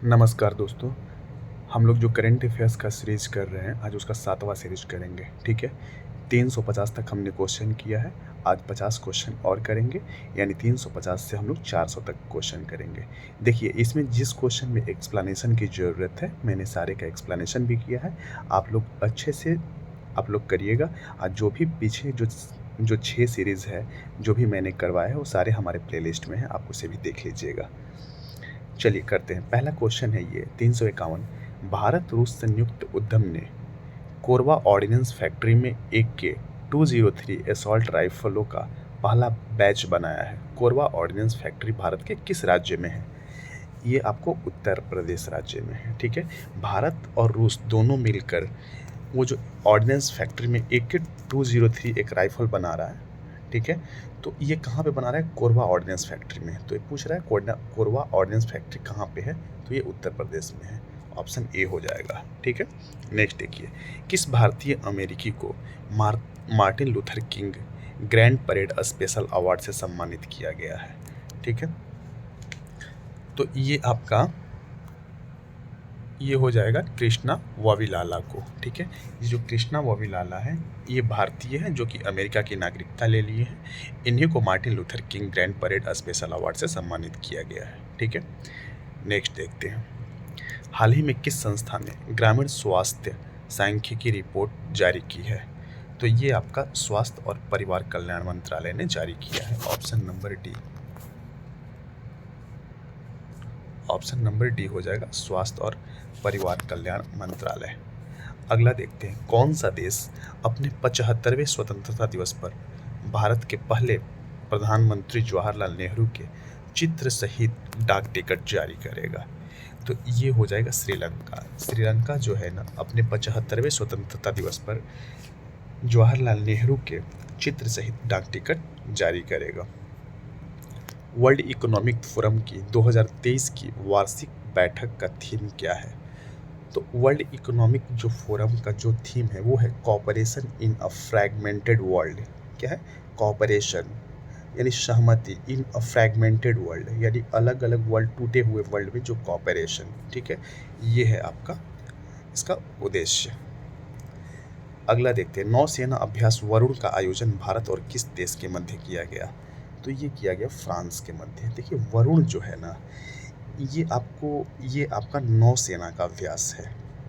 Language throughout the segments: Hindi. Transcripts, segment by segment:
नमस्कार दोस्तों। हम लोग जो करंट अफेयर्स का सीरीज कर रहे हैं, आज उसका 7वां सीरीज करेंगे। ठीक है, 350 तक हमने क्वेश्चन किया है। आज 50 क्वेश्चन और करेंगे, यानी 350 से हम लोग 400 तक क्वेश्चन करेंगे। देखिए, इसमें जिस क्वेश्चन में एक्सप्लेनेशन की ज़रूरत है, मैंने सारे का एक्सप्लेनेशन भी किया है। आप लोग अच्छे से आप लोग करिएगा। और जो भी पीछे जो 6 सीरीज़ है, जो भी मैंने करवाया है, वो सारे हमारे प्लेलिस्ट में हैं, आप उसे भी देख लीजिएगा। चलिए करते हैं। पहला क्वेश्चन है ये 351। भारत रूस संयुक्त उद्यम ने कोरबा ऑर्डिनेंस फैक्ट्री में एक के 203 असॉल्ट राइफलों का पहला बैच बनाया है। कोरबा ऑर्डिनेंस फैक्ट्री भारत के किस राज्य में है? ये आपको उत्तर प्रदेश राज्य में है। ठीक है, भारत और रूस दोनों मिलकर वो जो ऑर्डिनेंस फैक्ट्री में एक के 203 एक राइफल बना रहा है। ठीक है, तो ये कहाँ पे बना रहा है? कोरबा ऑर्डिनेंस फैक्ट्री में। तो ये पूछ रहा है कोरबा ऑर्डिनेंस फैक्ट्री कहाँ पे है? तो ये उत्तर प्रदेश में है। ऑप्शन ए हो जाएगा। ठीक है, नेक्स्ट देखिए, किस भारतीय अमेरिकी को Martin Luther king grand parade special award से सम्मानित किया गया है? ठीक है, तो ये हो जाएगा कृष्णा वाविलाला को। ठीक है, ये जो कृष्णा वाविलाला है, ये भारतीय हैं जो कि अमेरिका की नागरिकता ले लिए हैं। इन्हीं को Martin Luther king grand parade special award से सम्मानित किया गया है। ठीक है, नेक्स्ट देखते हैं। हाल ही में किस संस्था ने ग्रामीण स्वास्थ्य सांख्यिकी रिपोर्ट जारी की है? तो ये आपका स्वास्थ्य और परिवार कल्याण मंत्रालय ने जारी किया है। ऑप्शन नंबर डी हो जाएगा, स्वास्थ्य और परिवार कल्याण मंत्रालय। अगला देखते हैं, कौन सा देश अपने 75वें स्वतंत्रता दिवस पर भारत के पहले प्रधानमंत्री जवाहरलाल नेहरू के चित्र सहित डाक टिकट जारी करेगा? तो ये हो जाएगा श्रीलंका। श्रीलंका जो है ना, अपने 75वें स्वतंत्रता दिवस पर जवाहरलाल नेहरू के चित्र सहित डाक टिकट जारी करेगा। वर्ल्ड इकोनॉमिक फोरम की 2023 की वार्षिक बैठक का थीम क्या है? तो वर्ल्ड इकोनॉमिक जो फोरम का जो थीम है वो है cooperation in a fragmented world. क्या है? कॉपरेशन यानी सहमति, इन अ फ्रैगमेंटेड वर्ल्ड यानी अलग अलग वर्ल्ड, टूटे हुए वर्ल्ड में जो कॉपरेशन। ठीक है, ये है आपका इसका उद्देश्य। अगला देखते हैं, नौसेना अभ्यास वरुण का आयोजन भारत और किस देश के मध्य किया गया? तो ये किया गया फ्रांस के मध्य। देखिए, वरुण जो है ना, ये आपका नौसेना का अभ्यास है।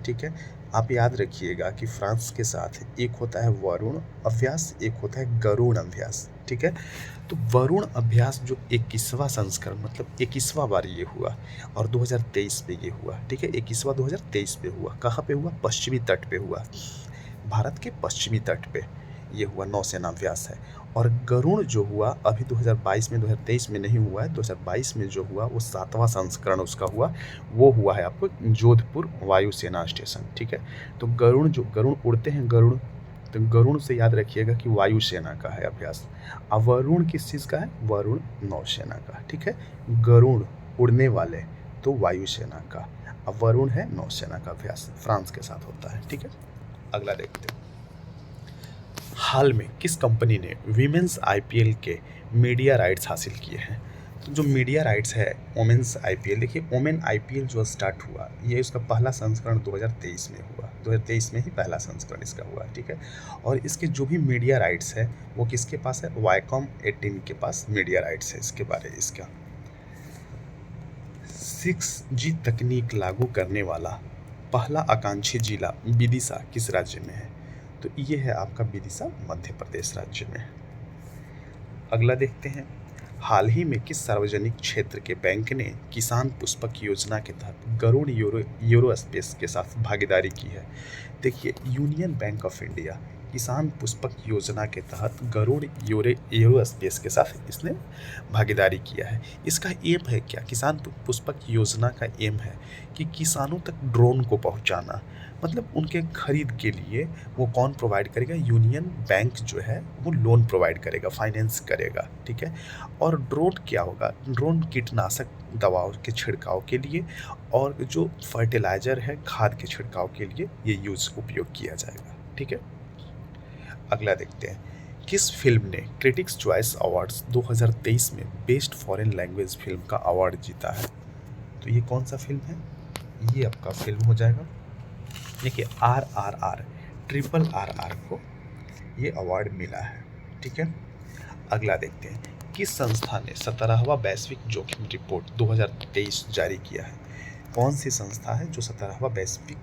ठीक है, आप याद रखिएगा कि फ्रांस के साथ एक होता है वरुण अभ्यास, एक होता है गरुण अभ्यास। ठीक है, तो वरुण अभ्यास जो 21वां संस्करण, मतलब 21वां बार ये हुआ, और 2023 में ये हुआ। ठीक है, 21वां 2023 में हुआ। कहाँ पे हुआ? पश्चिमी तट पे हुआ, भारत के पश्चिमी तट पे ये हुआ नौसेना अभ्यास है। और गरुण जो हुआ अभी 2022 में, 2023 में नहीं हुआ है, 2022 में जो हुआ वो 7वां संस्करण उसका हुआ, वो हुआ है आपको जोधपुर वायुसेना स्टेशन। ठीक है, तो गरुण उड़ते हैं गरुड़, तो गरुण से याद रखिएगा कि वायुसेना का है अभ्यास। अब वरुण किस चीज़ का है? वरुण नौसेना का। ठीक है, गरुड़ उड़ने वाले तो वायुसेना का, अब वरुण है नौसेना का अभ्यास, फ्रांस के साथ होता है। ठीक है, अगला देखते हैं, हाल में किस कंपनी ने वीमेंस आईपीएल के मीडिया राइट्स हासिल किए हैं? तो जो मीडिया राइट्स है वोमेंस आईपीएल, देखिए वोमेन आईपीएल जो स्टार्ट हुआ, ये इसका पहला संस्करण 2023 में हुआ, 2023 में ही पहला संस्करण इसका हुआ। ठीक है, और इसके जो भी मीडिया राइट्स है वो किसके पास है? वायकॉम 18 के पास मीडिया राइट्स है इसके बारे में। इसका 6G तकनीक लागू करने वाला पहला आकांक्षी जिला विदिशा किस राज्य में है? तो ये है आपका विदिशा मध्य प्रदेश राज्य में। अगला देखते हैं, हाल ही में किस सार्वजनिक क्षेत्र के बैंक ने किसान पुष्पक योजना के तहत गरुड़ यूरोस्पेस के साथ भागीदारी की है? देखिए, यूनियन बैंक ऑफ इंडिया किसान पुष्पक योजना के तहत गरुड़ यूरोस्पेस के साथ इसने भागीदारी किया है। इसका एम है क्या? किसान पुष्पक योजना का एम है कि किसानों तक ड्रोन को पहुंचाना, मतलब उनके खरीद के लिए वो कौन प्रोवाइड करेगा? यूनियन बैंक जो है वो लोन प्रोवाइड करेगा, फाइनेंस करेगा। ठीक है, और ड्रोन क्या होगा? ड्रोन कीटनाशक दवाओं के छिड़काव के लिए और जो फर्टिलाइजर है खाद के छिड़काव के लिए ये उपयोग किया जाएगा। ठीक है, अगला देखते हैं, किस फिल्म ने क्रिटिक्स चॉइस अवार्ड्स 2023 में बेस्ट फॉरेन लैंग्वेज फिल्म का अवार्ड जीता है? तो ये कौन सा फिल्म है? ये आपका फिल्म हो जाएगा। देखिए RRR, ट्रिपल RR को ये अवार्ड मिला है। ठीक है, अगला देखते हैं, किस संस्था ने 17वां वैश्विक जोखिम रिपोर्ट 2023 जारी किया है? कौन सी संस्था है जो 17वां वैश्विक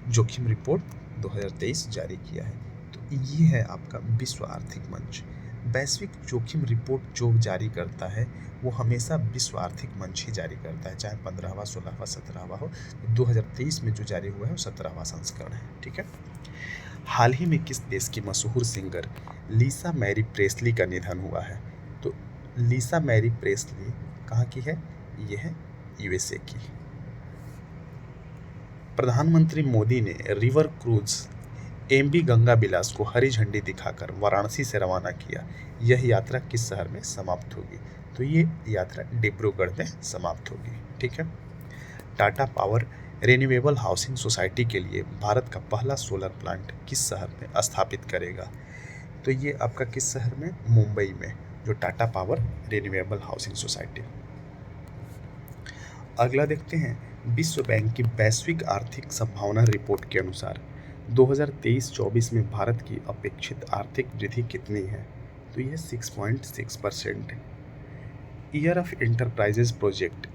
जोखिम रिपोर्ट 2023 जारी किया है? तो ये है आपका विश्व आर्थिक मंच। वैश्विक जोखिम रिपोर्ट जो जारी करता है वो हमेशा विश्व आर्थिक मंच ही जारी करता है, चाहे 15वां 16वां 17वां हो। 2023 में जो जारी हुआ है वो 17वां संस्करण है। ठीक है, हाल ही में किस देश की मशहूर सिंगर लिसा मैरी प्रेस्ली का निधन हुआ है? तो लिसा मैरी प्रेस्ली कहाँ की है? ये है USA की। प्रधानमंत्री मोदी ने river cruise MV Ganga Bilas को हरी झंडी दिखाकर वाराणसी से रवाना किया। यह यात्रा किस शहर में समाप्त होगी? तो ये यात्रा डिब्रूगढ़ में समाप्त होगी। ठीक है, Tata power renewable housing society के लिए भारत का पहला सोलर प्लांट किस शहर में स्थापित करेगा? तो ये आपका किस शहर में? मुंबई में, जो Tata power renewable housing society. अगला देखते हैं, विश्व बैंक की वैश्विक आर्थिक संभावना रिपोर्ट के अनुसार 2023-24 में भारत की अपेक्षित आर्थिक वृद्धि कितनी है? तो यह 6.6% है। ईयर ऑफ एंटरप्राइजेज प्रोजेक्ट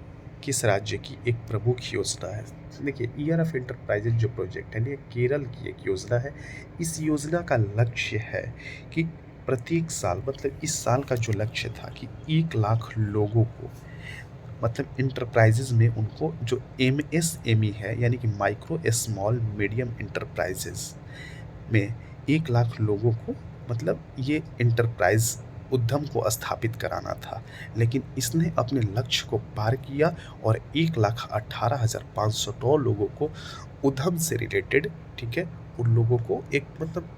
किस राज्य की एक प्रमुख योजना है? देखिए, ईयर ऑफ एंटरप्राइजेज जो प्रोजेक्ट है ये केरल की एक योजना है। इस योजना का लक्ष्य है कि प्रत्येक साल, मतलब इस साल का जो लक्ष्य था कि 1 लाख लोगों को, मतलब इंटरप्राइजेज में उनको जो MSME है यानी कि माइक्रो स्मॉल मीडियम इंटरप्राइजेज में 1 लाख लोगों को, मतलब ये इंटरप्राइज उद्यम को स्थापित कराना था। लेकिन इसने अपने लक्ष्य को पार किया और 1,18,509 लोगों को उद्यम से रिलेटेड, ठीक है, उन लोगों को एक मतलब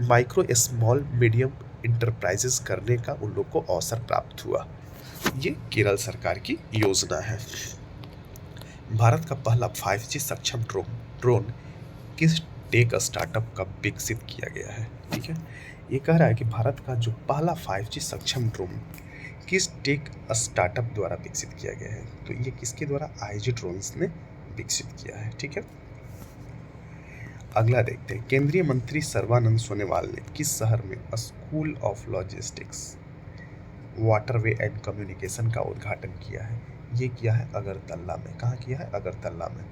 माइक्रो स्मॉल मीडियम इंटरप्राइजेस करने का उन लोग को अवसर प्राप्त हुआ। ये केरल सरकार की योजना है। भारत का पहला 5G सक्षम ड्रोन किस टेक स्टार्टअप का विकसित किया गया है? ठीक है, ये कह रहा है कि भारत का जो पहला 5G सक्षम ड्रोन किस टेक स्टार्टअप द्वारा विकसित किया गया है? तो ये किसके द्वारा? IG ड्रोन्स ने विकसित किया है। ठीक है, अगला देखते हैं, केंद्रीय मंत्री सर्बानंद सोनोवाल ने किस शहर में school of logistics waterway and communication का उद्घाटन किया है? ये किया है अगरतला में। कहाँ किया है? अगरतला में।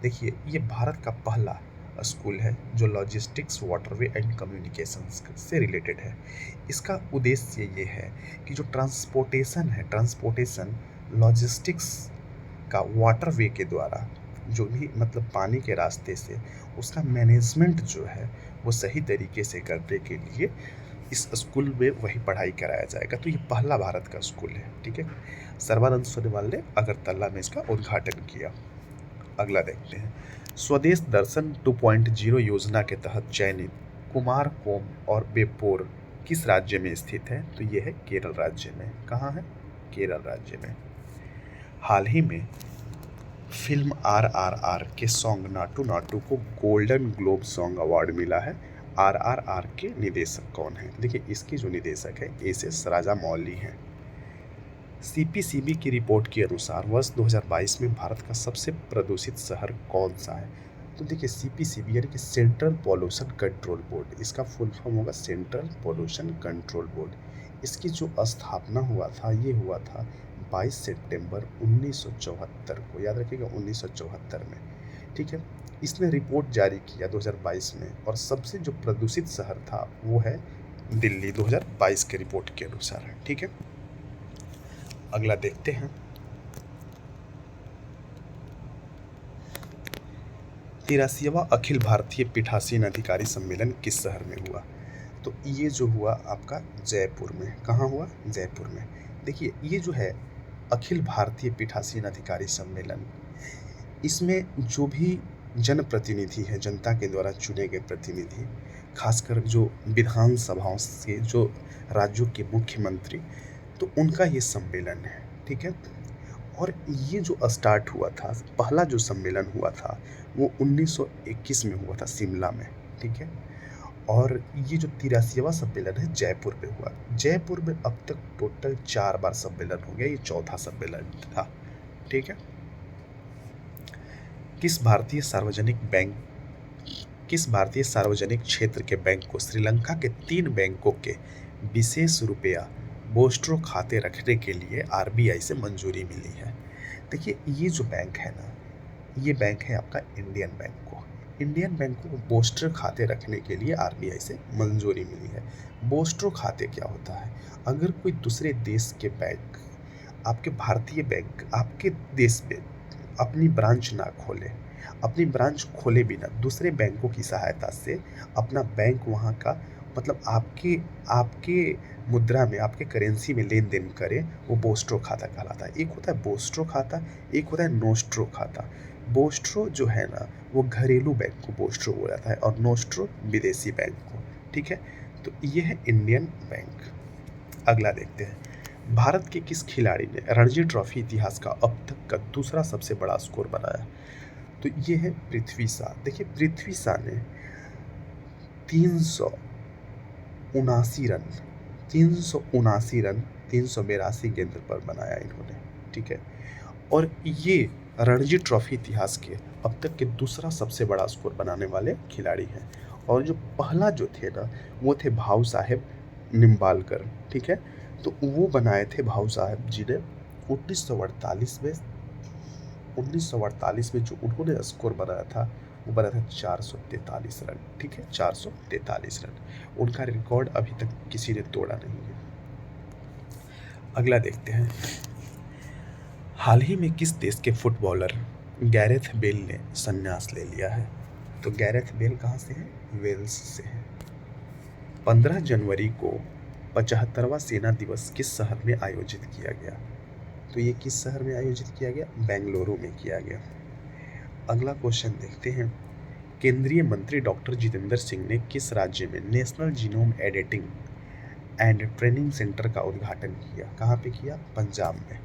देखिए, ये भारत का पहला स्कूल है जो लॉजिस्टिक्स वाटरवे एंड कम्युनिकेशन से रिलेटेड है। इसका उद्देश्य ये है कि जो ट्रांसपोर्टेशन लॉजिस्टिक्स का वाटरवे के द्वारा, जो भी मतलब पानी के रास्ते से उसका मैनेजमेंट जो है वो सही तरीके से करने के लिए इस स्कूल में वही पढ़ाई कराया जाएगा। तो ये पहला भारत का स्कूल है। ठीक है, सर्बानंद सोनोवाल ने अगरतला में इसका उद्घाटन किया। अगला देखते हैं, स्वदेश दर्शन 2.0 योजना के तहत चयनित कुमारकोम और बेपोर किस राज्य में स्थित है? तो ये है केरल राज्य में। कहाँ है? केरल राज्य में। हाल ही में फिल्म RRR के सॉन्ग नाटू नाटू को गोल्डन ग्लोब सॉन्ग अवार्ड मिला है। RRR के निदेशक कौन है? देखिए, इसके जो निदेशक है SS राजामौली हैं। CPCB की रिपोर्ट के अनुसार वर्ष 2022 में भारत का सबसे प्रदूषित शहर कौन सा है? तो देखिए, CPCB यानी कि सेंट्रल पॉल्यूशन कंट्रोल बोर्ड, इसका फुल फॉर्म होगा सेंट्रल पॉल्यूशन कंट्रोल बोर्ड। इसकी जो स्थापना हुआ था ये हुआ था 22 सितंबर 1974 को, याद रखिएगा 1974 में। ठीक है, इसने रिपोर्ट जारी किया 2022 में और सबसे जो प्रदूषित शहर था वो है दिल्ली 2022 के रिपोर्ट के अनुसार। ठीक है, अगला देखते हैं, 83वां अखिल भारतीय पीठासीन अधिकारी सम्मेलन किस शहर में हुआ? तो ये जो हुआ आपका जयपुर में। कहाँ हुआ? जयपुर में। देखिए, ये जो है अखिल भारतीय पीठासीन अधिकारी सम्मेलन, इसमें जो भी जनप्रतिनिधि हैं, जनता के द्वारा चुने गए प्रतिनिधि, खासकर जो विधान सभाओं से जो राज्यों के मुख्यमंत्री, तो उनका ये सम्मेलन है। ठीक है, और ये जो स्टार्ट हुआ था, पहला जो सम्मेलन हुआ था वो 1921 में हुआ था शिमला में। ठीक है, और ये जो 83वां सम्मेलन है जयपुर में हुआ। जयपुर में अब तक टोटल 4 बार सम्मेलन हो गया, ये चौथा सम्मेलन था। ठीक है, किस भारतीय सार्वजनिक बैंक किस भारतीय सार्वजनिक क्षेत्र के बैंक को श्रीलंका के 3 बैंकों के विशेष रुपया बोस्ट्रो खाते रखने के लिए आरबीआई से मंजूरी मिली है? देखिए, ये जो बैंक है ना, ये बैंक है आपका इंडियन बैंक को। इंडियन बैंक को बोस्टर खाते रखने के लिए आरबीआई से मंजूरी मिली है। बोस्ट्रो खाते क्या होता है? अगर कोई दूसरे देश के बैंक आपके भारतीय बैंक आपके देश में अपनी ब्रांच ना खोले, अपनी ब्रांच खोले बिना दूसरे बैंकों की सहायता से अपना बैंक वहाँ का मतलब आपके आपके मुद्रा में, आपके करेंसी में लेन देन करे, वो बोस्ट्रो खाता कहलाता है। एक होता है बोस्ट्रो खाता, एक होता है नोस्ट्रो खाता। बोस्ट्रो जो है ना, वो घरेलू बैंक को बोस्ट्रो बोला जाता है और नोस्ट्रो विदेशी बैंक को। ठीक है, तो ये है इंडियन बैंक। अगला देखते हैं, भारत के किस खिलाड़ी ने रणजी ट्रॉफी इतिहास का अब तक का दूसरा सबसे बड़ा स्कोर बनाया? तो ये है पृथ्वी शॉ। देखिए, पृथ्वी शॉ ने 379 रन 382 गेंद पर बनाया इन्होंने। ठीक है, और ये रणजी ट्रॉफी इतिहास के अब तक के दूसरा सबसे बड़ा स्कोर बनाने वाले खिलाड़ी हैं। और जो पहला जो थे ना, वो थे भाऊ साहेब निम्बालकर। ठीक है, तो वो बनाए थे भाऊ साहब जी ने 1948 में जो उन्होंने स्कोर बनाया था, वो बना था 443 रन। ठीक है, 443 रन। उनका रिकॉर्ड अभी तक किसी ने तोड़ा नहीं है। अगला देखते हैं, हाल ही में किस देश के फुटबॉलर गैरेथ बेल ने संन्यास ले लिया है? तो गैरेथ बेल कहाँ से है? वेल्स से है। 15 जनवरी को 75वां सेना दिवस किस शहर में आयोजित किया गया? तो ये किस शहर में आयोजित किया गया? बेंगलुरु में किया गया। अगला क्वेश्चन देखते हैं, केंद्रीय मंत्री डॉक्टर जितेंद्र सिंह ने किस राज्य में national genome editing and training centre का उद्घाटन किया? कहाँ पे किया? पंजाब में।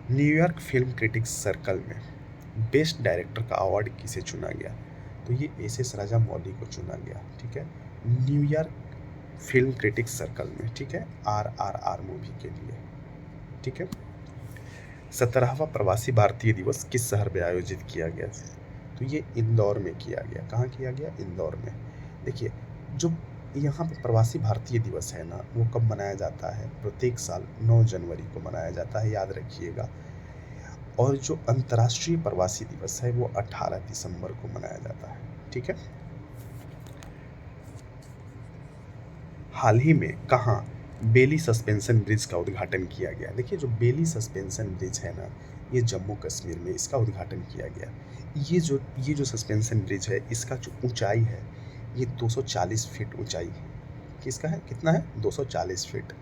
न्यूयॉर्क फिल्म क्रिटिक्स सर्कल में बेस्ट डायरेक्टर का अवार्ड किसे चुना गया? तो ये एस राजामौली को चुना गया। ठीक है, न्यूयॉर्क फिल्म क्रिटिक्स सर्कल में। ठीक है, RRR मूवी के लिए। ठीक है, 17वां प्रवासी भारतीय दिवस किस शहर में आयोजित किया गया? तो ये इंदौर में किया गया। कहाँ किया गया? इंदौर में। देखिए, जो यहाँ पे प्रवासी भारतीय दिवस है ना, वो कब मनाया जाता है? प्रत्येक साल 9 जनवरी को मनाया जाता है, याद रखिएगा। और जो अंतर्राष्ट्रीय प्रवासी दिवस है, वो 18 दिसंबर को मनाया जाता है। ठीक है, हाल ही में कहाँ बेली सस्पेंशन ब्रिज का उद्घाटन किया गया? देखिए, जो बेली सस्पेंशन ब्रिज है ना, ये जम्मू कश्मीर में इसका उद्घाटन किया गया। ये जो सस्पेंशन ब्रिज है, इसका जो ऊंचाई है, ये 240 फीट ऊंचाई है। किसका है? कितना है? 240 फीट।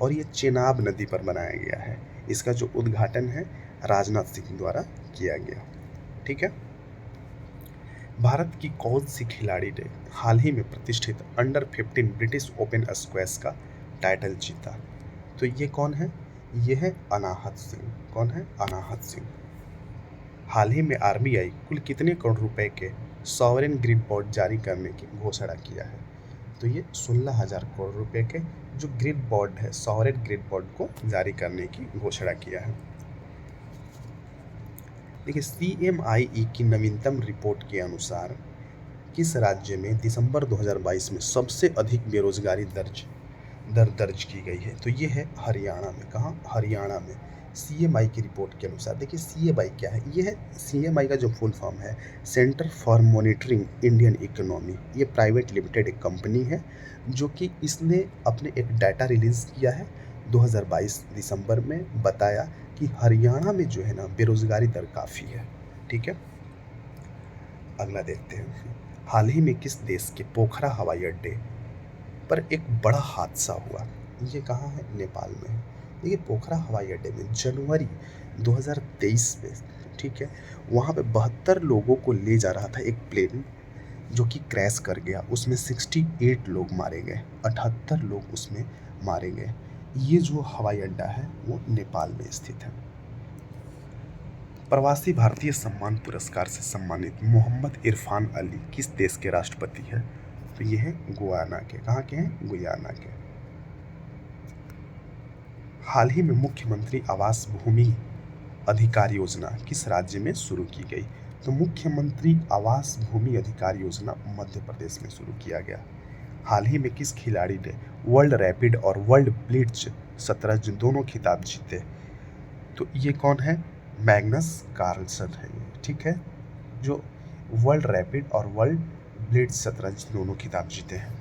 और ये चेनाब नदी पर बनाया गया है। इसका जो उद्घाटन है, राजनाथ सिंह द्वारा किया गया। ठीक है, भारत की कौन सी खिलाड़ी ने हाल ही में प्रतिष्ठित अंडर 15 ब्रिटिश ओपन स्क्वैश का टाइटल जीता? तो ये कौन है? ये है अनाहत सिंह। कौन है? अनाहत सिंह। हाल ही में आरबीआई कुल कितने करोड़ रुपए के सॉवरेन ग्रिड बॉन्ड जारी करने की घोषणा किया है? तो ये 16,000 करोड़ रुपए के जो ग्रिड बॉन्ड है, सॉवरेन ग्रिड बॉन्ड को जारी करने की घोषणा किया है। देखिए, CMIE की नवीनतम रिपोर्ट के अनुसार किस राज्य में दिसंबर 2022 में सबसे अधिक बेरोजगारी दर्ज की गई है? तो ये है हरियाणा में। कहाँ? हरियाणा में। CMI की रिपोर्ट के अनुसार। देखिए, CMI क्या है? ये है CMI का जो फुल फॉर्म है, centre for monitoring Indian economy. ये प्राइवेट लिमिटेड एक कंपनी है, जो कि इसने अपने एक डाटा रिलीज़ किया है 2022 दिसंबर में। बताया कि हरियाणा में जो है ना, बेरोजगारी दर काफ़ी है। ठीक है, अगला देखते हैं, हाल ही में किस देश के पोखरा हवाई अड्डे पर एक बड़ा हादसा हुआ? ये कहाँ है? नेपाल में है। देखिए, पोखरा हवाई अड्डे में जनवरी 2023 में, ठीक है, वहाँ पे 72 लोगों को ले जा रहा था एक प्लेन, जो कि क्रैश कर गया। उसमें 68 लोग मारे गए, 78 लोग उसमें मारे गए। ये जो हवाई अड्डा है, वो नेपाल में स्थित है। प्रवासी भारतीय सम्मान पुरस्कार से सम्मानित मोहम्मद इरफान अली किस देश के राष्ट्रपति हैं? तो ये है गुयाना के। कहाँ के हैं? गुयाना के। हाल ही में मुख्यमंत्री आवास भूमि अधिकार योजना किस राज्य में शुरू की गई? तो मुख्यमंत्री आवास भूमि अधिकार योजना मध्य प्रदेश में शुरू किया गया। हाल ही में किस खिलाड़ी ने वर्ल्ड रैपिड और वर्ल्ड ब्लिट्ज शतरंज दोनों खिताब जीते? तो ये कौन है? मैग्नस कार्लसन है ये, ठीक है, जो वर्ल्ड रैपिड और वर्ल्ड ब्लिट्ज शतरंज दोनों खिताब जीते हैं।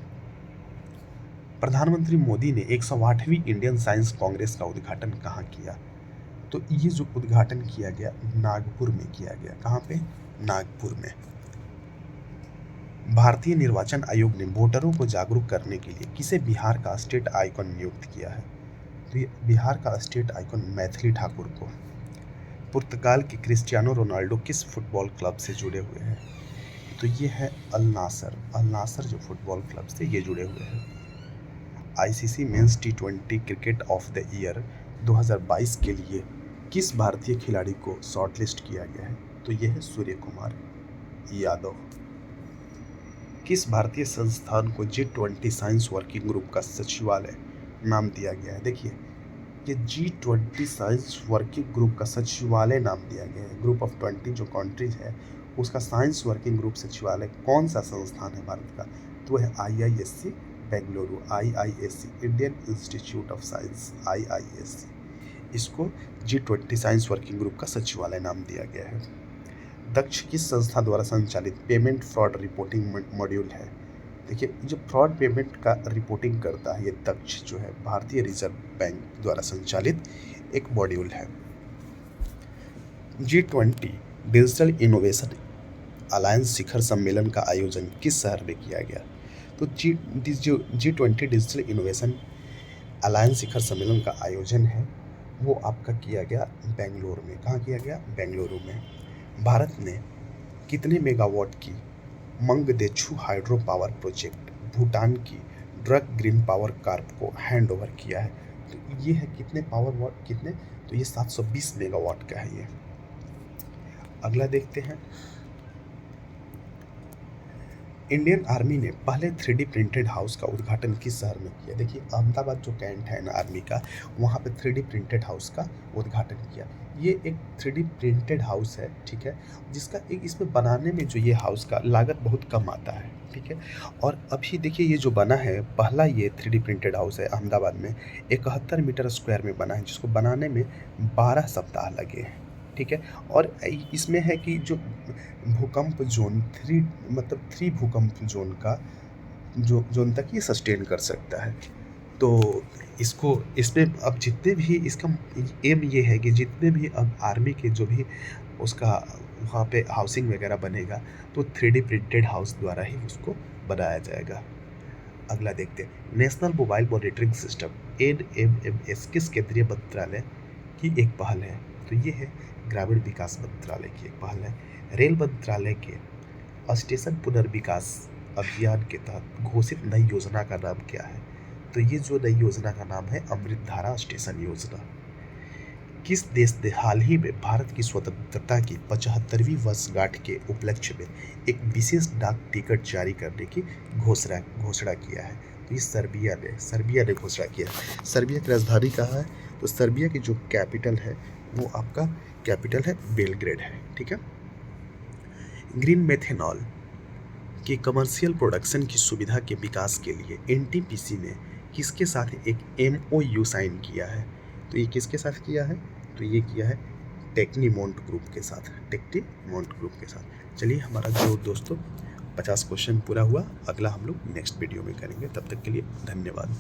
प्रधानमंत्री मोदी ने 108वीं इंडियन साइंस कांग्रेस का उद्घाटन कहाँ किया? तो ये जो उद्घाटन किया गया नागपुर में किया गया। कहाँ पे? नागपुर में। भारतीय निर्वाचन आयोग ने वोटरों को जागरूक करने के लिए किसे बिहार का स्टेट आइकॉन नियुक्त किया है? तो ये बिहार का स्टेट आइकॉन मैथिली ठाकुर को। पुर्तगाल के क्रिस्टियानो रोनाल्डो किस फुटबॉल क्लब से जुड़े हुए हैं? तो ये है अल नासर। अल नासर जो फुटबॉल क्लब से ये जुड़े हुए हैं। ICC men's T20 cricket of the year 2022 के लिए किस भारतीय खिलाड़ी को शॉर्टलिस्ट किया गया है? तो ये है सूर्य कुमार यादव। किस भारतीय संस्थान को G20 साइंस वर्किंग ग्रुप का सचिवालय नाम दिया गया है? देखिए, ये G20 साइंस वर्किंग ग्रुप का सचिवालय नाम दिया गया है। ग्रुप ऑफ 20 जो कंट्रीज है उसका साइंस वर्किंग ग्रुप सचिवालय कौन सा संस्थान है भारत का? तो है IISc Bengaluru. IISc Indian institute of science, IISc। इसको G20 साइंस वर्किंग ग्रुप का सचिवालय नाम दिया गया है। दक्ष किस संस्था द्वारा संचालित पेमेंट फ्रॉड रिपोर्टिंग मॉड्यूल है? देखिए, जो फ्रॉड पेमेंट का रिपोर्टिंग करता है ये दक्ष जो है भारतीय रिजर्व बैंक द्वारा संचालित एक मॉड्यूल है। G20 डिजिटल इनोवेशन अलायंस शिखर सम्मेलन का आयोजन किस शहर में किया गया? तो G20 डिजिटल इनोवेशन अलायंस शिखर सम्मेलन का आयोजन है वो आपका किया गया बेंगलुरु में। कहाँ किया गया? बेंगलुरु में। भारत ने कितने मेगावाट की Mangdechhu hydro power project Bhutan की ड्रग ग्रीन पावर कार्प को हैंड ओवर किया है? तो ये है कितने पावर वाट, कितने? तो ये 720 मेगावाट का है ये। अगला देखते हैं, इंडियन आर्मी ने पहले 3D प्रिंटेड हाउस का उद्घाटन किस शहर में किया? देखिए, अहमदाबाद जो कैंट है ना आर्मी का, वहाँ पे 3D प्रिंटेड हाउस का उद्घाटन किया। ये एक 3D प्रिंटेड हाउस है, ठीक है, जिसका एक इसमें बनाने में जो ये हाउस का लागत बहुत कम आता है, ठीक है। और अभी देखिए ये जो बना है पहला ये 3D प्रिंटेड हाउस है अहमदाबाद में, 71 मीटर स्क्वायर में बना है, जिसको बनाने में 12 सप्ताह लगे हैं, ठीक है। और इसमें है कि जो भूकंप जोन 3 भूकंप जोन का जो जोन तक ये सस्टेन कर सकता है। तो इसमें अब जितने भी इसका एम ये है कि जितने भी अब आर्मी के जो भी उसका वहाँ पे हाउसिंग वगैरह बनेगा तो 3D प्रिंटेड हाउस द्वारा ही उसको बनाया जाएगा। अगला देखते हैं, national mobile monitoring system NMMS किस केंद्रीय मंत्रालय की एक पहल है? तो ये है ग्रामीण विकास मंत्रालय की एक पहल है। रेल मंत्रालय के स्टेशन पुनर्विकास अभियान के तहत घोषित नई योजना का नाम क्या है? तो ये जो नई योजना का नाम है अमृतधारा स्टेशन योजना। किस देश ने हाल ही में भारत की स्वतंत्रता की 75वीं वर्षगांठ के उपलक्ष्य में एक विशेष डाक टिकट जारी करने की घोषणा किया है? तो ये सर्बिया ने घोषणा किया है। सर्बिया की राजधानी कहाँ है? तो सर्बिया की जो कैपिटल है वो आपका कैपिटल है बेलग्रेड है, ठीक है। ग्रीन मेथेनॉल की कमर्शियल प्रोडक्शन की सुविधा के विकास के लिए NTPC ने किसके साथ एक MOU साइन किया है? तो ये किसके साथ किया है? तो ये किया है टेक्नीमोंट ग्रुप के साथ। चलिए, हमारा जो दोस्तों 50 क्वेश्चन पूरा हुआ। अगला हम लोग नेक्स्ट वीडियो में करेंगे। तब तक के लिए धन्यवाद।